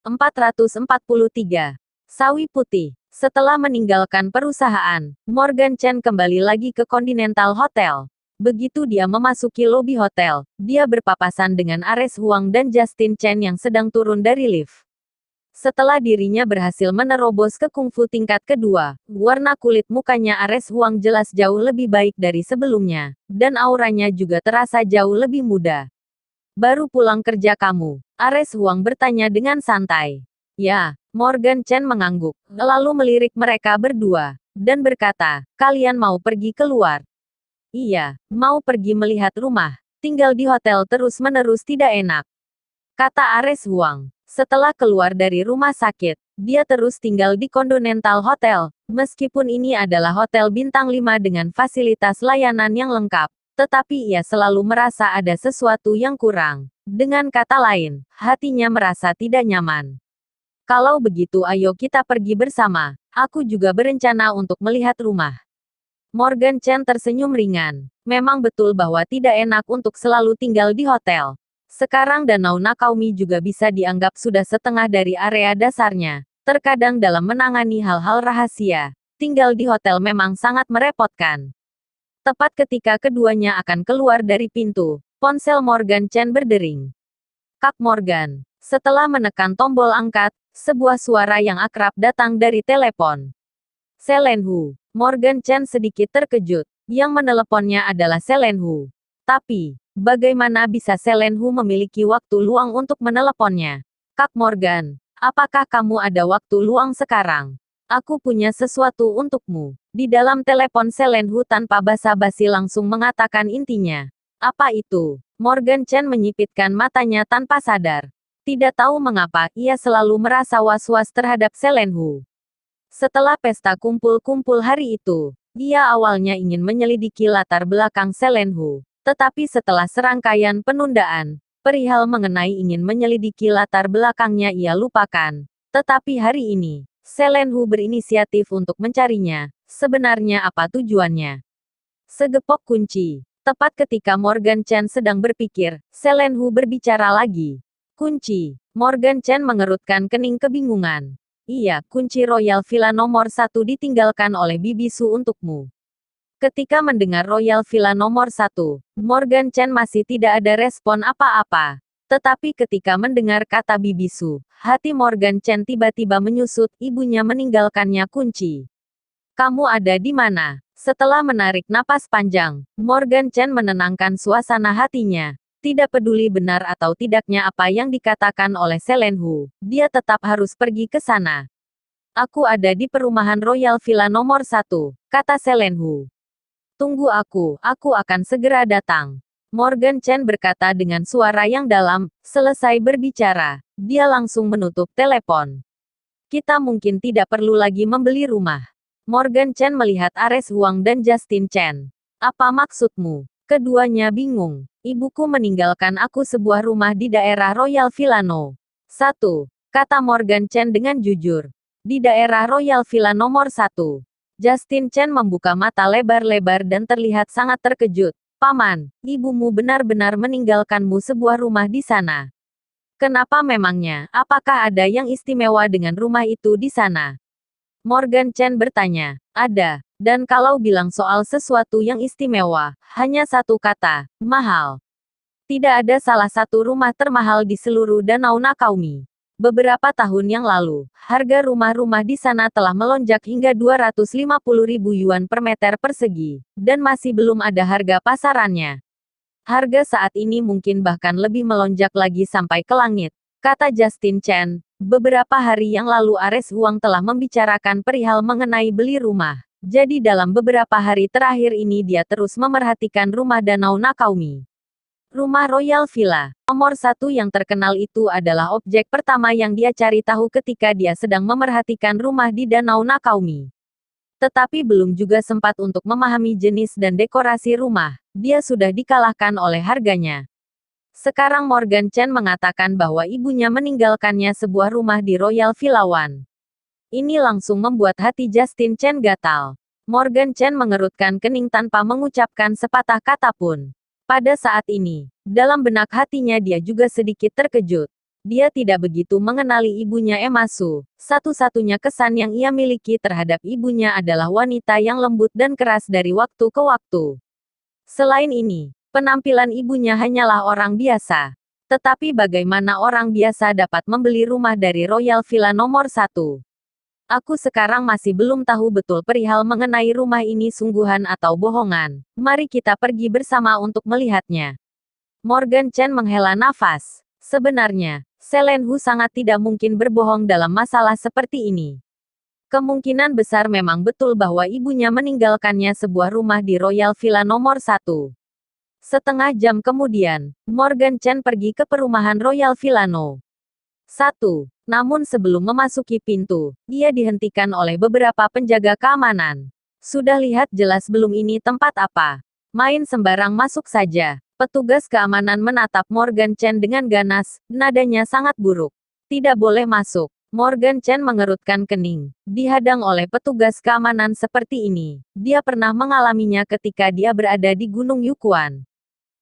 443. Sawi Putih. Setelah meninggalkan perusahaan, Morgan Chen kembali lagi ke Continental Hotel. Begitu dia memasuki lobi hotel, dia berpapasan dengan Ares Huang dan Justin Chen yang sedang turun dari lift. Setelah dirinya berhasil menerobos ke kungfu tingkat kedua, warna kulit mukanya Ares Huang jelas jauh lebih baik dari sebelumnya, dan auranya juga terasa jauh lebih muda. Baru pulang kerja kamu? Ares Huang bertanya dengan santai. Ya, Morgan Chen mengangguk, lalu melirik mereka berdua, dan berkata, kalian mau pergi keluar? Iya, mau pergi melihat rumah. Tinggal di hotel terus-menerus tidak enak, kata Ares Huang. Setelah keluar dari rumah sakit, dia terus tinggal di Continental Hotel. Meskipun ini adalah hotel bintang 5 dengan fasilitas layanan yang lengkap, tetapi ia selalu merasa ada sesuatu yang kurang. Dengan kata lain, hatinya merasa tidak nyaman. Kalau begitu ayo kita pergi bersama. Aku juga berencana untuk melihat rumah. Morgan Chen tersenyum ringan. Memang betul bahwa tidak enak untuk selalu tinggal di hotel. Sekarang Danau Nakaumi juga bisa dianggap sudah setengah dari area dasarnya. Terkadang dalam menangani hal-hal rahasia, tinggal di hotel memang sangat merepotkan. Tepat ketika keduanya akan keluar dari pintu, ponsel Morgan Chen berdering. Kak Morgan. Setelah menekan tombol angkat, sebuah suara yang akrab datang dari telepon. Selenhu. Morgan Chen sedikit terkejut. Yang meneleponnya adalah Selenhu. Tapi, bagaimana bisa Selenhu memiliki waktu luang untuk meneleponnya? Kak Morgan, apakah kamu ada waktu luang sekarang? Aku punya sesuatu untukmu. Di dalam telepon Selenhu tanpa basa-basi langsung mengatakan intinya. Apa itu? Morgan Chen menyipitkan matanya tanpa sadar. Tidak tahu mengapa, ia selalu merasa was-was terhadap Selenhu. Setelah pesta kumpul-kumpul hari itu, dia awalnya ingin menyelidiki latar belakang Selenhu. Tetapi setelah serangkaian penundaan, perihal mengenai ingin menyelidiki latar belakangnya ia lupakan. Tetapi hari ini, Selenhu berinisiatif untuk mencarinya. Sebenarnya apa tujuannya? Segepok kunci. Tepat ketika Morgan Chen sedang berpikir, Selenhu berbicara lagi. Kunci. Morgan Chen mengerutkan kening kebingungan. Iya, kunci Royal Villa nomor 1 ditinggalkan oleh Bibi Su untukmu. Ketika mendengar Royal Villa nomor 1, Morgan Chen masih tidak ada respon apa-apa. Tetapi ketika mendengar kata Bibi Su, hati Morgan Chen tiba-tiba menyusut, ibunya meninggalkannya kunci. Kamu ada di mana? Setelah menarik napas panjang, Morgan Chen menenangkan suasana hatinya. Tidak peduli benar atau tidaknya apa yang dikatakan oleh Selenhu, dia tetap harus pergi ke sana. Aku ada di perumahan Royal Villa nomor 1, kata Selenhu. Tunggu aku akan segera datang. Morgan Chen berkata dengan suara yang dalam. Selesai berbicara, dia langsung menutup telepon. Kita mungkin tidak perlu lagi membeli rumah. Morgan Chen melihat Ares Huang dan Justin Chen. Apa maksudmu? Keduanya bingung. Ibuku meninggalkan aku sebuah rumah di daerah Royal Villa No. 1, kata Morgan Chen dengan jujur. Di daerah Royal Villa nomor 1. Justin Chen membuka mata lebar-lebar dan terlihat sangat terkejut. Paman, ibumu benar-benar meninggalkanmu sebuah rumah di sana. Kenapa memangnya? Apakah ada yang istimewa dengan rumah itu di sana? Morgan Chen bertanya. Ada. Dan kalau bilang soal sesuatu yang istimewa, hanya satu kata, mahal. Tidak ada salah satu rumah termahal di seluruh Danau Nakaumi. Beberapa tahun yang lalu, harga rumah-rumah di sana telah melonjak hingga 250.000 yuan per meter persegi, dan masih belum ada harga pasarannya. Harga saat ini mungkin bahkan lebih melonjak lagi sampai ke langit, kata Justin Chen. Beberapa hari yang lalu Ares Huang telah membicarakan perihal mengenai beli rumah. Jadi dalam beberapa hari terakhir ini dia terus memerhatikan rumah Danau Nakaumi. Rumah Royal Villa nomor 1 yang terkenal itu adalah objek pertama yang dia cari tahu ketika dia sedang memerhatikan rumah di Danau Nakaumi. Tetapi belum juga sempat untuk memahami jenis dan dekorasi rumah, dia sudah dikalahkan oleh harganya. Sekarang Morgan Chen mengatakan bahwa ibunya meninggalkannya sebuah rumah di Royal Villa One. Ini langsung membuat hati Justin Chen gatal. Morgan Chen mengerutkan kening tanpa mengucapkan sepatah kata pun. Pada saat ini, dalam benak hatinya dia juga sedikit terkejut. Dia tidak begitu mengenali ibunya Emma Su. Satu-satunya kesan yang ia miliki terhadap ibunya adalah wanita yang lembut dan keras dari waktu ke waktu. Selain ini, penampilan ibunya hanyalah orang biasa. Tetapi bagaimana orang biasa dapat membeli rumah dari Royal Villa nomor 1? Aku sekarang masih belum tahu betul perihal mengenai rumah ini sungguhan atau bohongan. Mari kita pergi bersama untuk melihatnya. Morgan Chen menghela nafas. Sebenarnya, Selenhu sangat tidak mungkin berbohong dalam masalah seperti ini. Kemungkinan besar memang betul bahwa ibunya meninggalkannya sebuah rumah di Royal Villa nomor 1. Setengah jam kemudian, Morgan Chen pergi ke perumahan Royal Villa No. 1. Namun sebelum memasuki pintu, dia dihentikan oleh beberapa penjaga keamanan. Sudah lihat jelas belum ini tempat apa? Main sembarang masuk saja. Petugas keamanan menatap Morgan Chen dengan ganas, nadanya sangat buruk. Tidak boleh masuk. Morgan Chen mengerutkan kening. Dihadang oleh petugas keamanan seperti ini. Dia pernah mengalaminya ketika dia berada di Gunung Yukuan.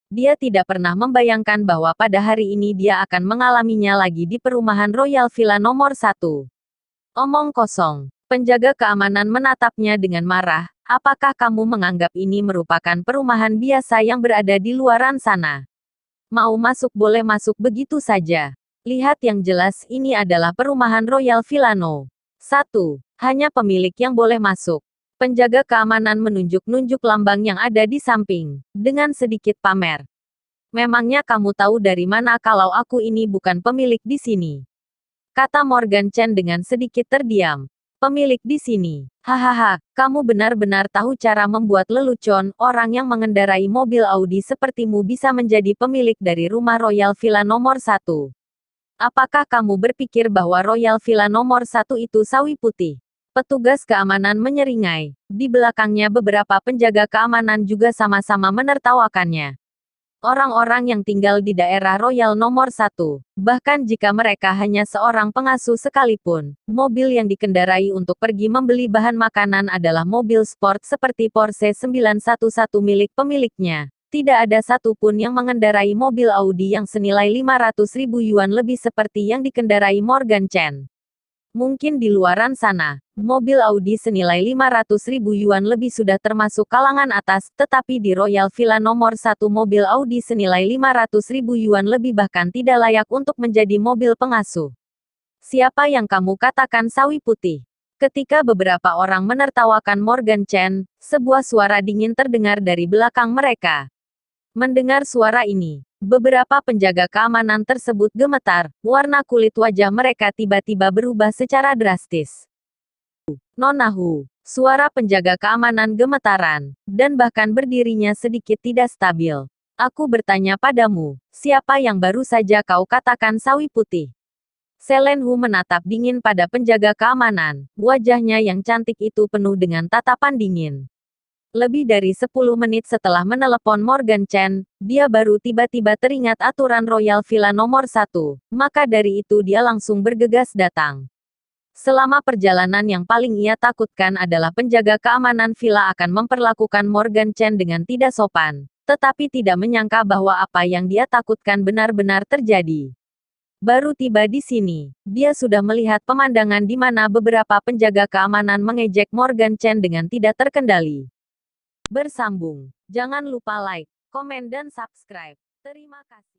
Dia tidak pernah membayangkan bahwa pada hari ini dia akan mengalaminya lagi di perumahan Royal Villa nomor 1. Omong kosong. Penjaga keamanan menatapnya dengan marah. Apakah kamu menganggap ini merupakan perumahan biasa yang berada di luaran sana? Mau masuk boleh masuk begitu saja. Lihat yang jelas ini adalah perumahan Royal Villa No. 1. Hanya pemilik yang boleh masuk. Penjaga keamanan menunjuk-nunjuk lambang yang ada di samping, dengan sedikit pamer. Memangnya kamu tahu dari mana kalau aku ini bukan pemilik di sini? Kata Morgan Chen dengan sedikit terdiam. Pemilik di sini. Hahaha, kamu benar-benar tahu cara membuat lelucon, orang yang mengendarai mobil Audi sepertimu bisa menjadi pemilik dari rumah Royal Villa nomor 1. Apakah kamu berpikir bahwa Royal Villa nomor 1 itu sawi putih? Petugas keamanan menyeringai. Di belakangnya beberapa penjaga keamanan juga sama-sama menertawakannya. Orang-orang yang tinggal di daerah Royal nomor 1, bahkan jika mereka hanya seorang pengasuh sekalipun, mobil yang dikendarai untuk pergi membeli bahan makanan adalah mobil sport seperti Porsche 911 milik pemiliknya. Tidak ada satupun yang mengendarai mobil Audi yang senilai 500.000 yuan lebih seperti yang dikendarai Morgan Chen. Mungkin di luaran sana, mobil Audi senilai 500.000 yuan lebih sudah termasuk kalangan atas, tetapi di Royal Villa nomor 1 mobil Audi senilai 500.000 yuan lebih bahkan tidak layak untuk menjadi mobil pengasuh. Siapa yang kamu katakan sawi putih? Ketika beberapa orang menertawakan Morgan Chen, sebuah suara dingin terdengar dari belakang mereka. Mendengar suara ini, beberapa penjaga keamanan tersebut gemetar, warna kulit wajah mereka tiba-tiba berubah secara drastis. Nona Hu, suara penjaga keamanan gemetaran, dan bahkan berdirinya sedikit tidak stabil. Aku bertanya padamu, siapa yang baru saja kau katakan sawi putih? Selen Hu menatap dingin pada penjaga keamanan, wajahnya yang cantik itu penuh dengan tatapan dingin. Lebih dari 10 menit setelah menelepon Morgan Chen, dia baru tiba-tiba teringat aturan Royal Villa nomor 1, maka dari itu dia langsung bergegas datang. Selama perjalanan yang paling ia takutkan adalah penjaga keamanan villa akan memperlakukan Morgan Chen dengan tidak sopan, tetapi tidak menyangka bahwa apa yang dia takutkan benar-benar terjadi. Baru tiba di sini, dia sudah melihat pemandangan di mana beberapa penjaga keamanan mengejek Morgan Chen dengan tidak terkendali. Bersambung. Jangan lupa like, komen dan subscribe. Terima kasih.